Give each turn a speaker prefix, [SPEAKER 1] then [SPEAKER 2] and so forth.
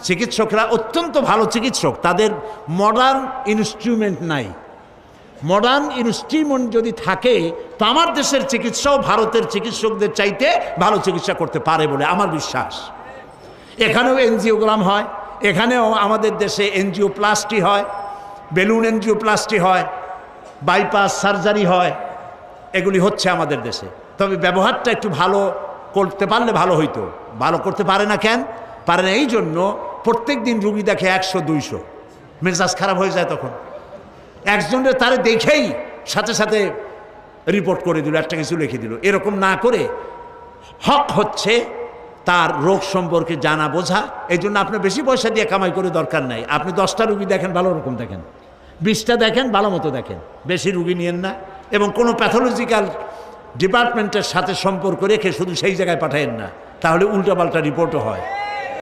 [SPEAKER 1] চিকিৎসকরা অত্যন্ত ভালো চিকিৎসক, তাদের মডার্ন ইনস্ট্রুমেন্ট নাই। মডার্ন ইনস্ট্রুমেন্ট যদি থাকে তো আমার দেশের চিকিৎসাও ভারতের চিকিৎসকদের চাইতে ভালো চিকিৎসা করতে পারে বলে আমার বিশ্বাস। এখানেও এনজিওগ্রাম হয়, এখানেও আমাদের দেশে এনজিওপ্লাস্টি হয়, বেলুন এনজিওপ্লাস্টি হয়, বাইপাস সার্জারি হয়, এগুলি হচ্ছে আমাদের দেশে। তবে ব্যবহারটা একটু ভালো করতে পারলে ভালো হইতো। ভালো করতে পারে না কেন? পারে না এই জন্য প্রত্যেক দিন রুগী দেখে 100-200, মেজাজ খারাপ হয়ে যায়। তখন একজনের তারে দেখেই সাথে সাথে রিপোর্ট করে দিল, একটা কিছু লিখে দিল। এরকম না করে হক হচ্ছে তার রোগ সম্পর্কে জানা বোঝা। এই জন্য আপনি বেশি পয়সা দিয়ে কামাই করে দরকার নাই। আপনি 10টা রুগী দেখেন, ভালো রকম দেখেন, 20টা দেখেন, ভালো মতো দেখেন, বেশি রুগী নিয়েন না। এবং কোনো প্যাথোলজিক্যাল ডিপার্টমেন্টের সাথে সম্পর্ক রেখে শুধু সেই জায়গায় পাঠায়েন না, তাহলে উল্টাপাল্টা রিপোর্টও হয়।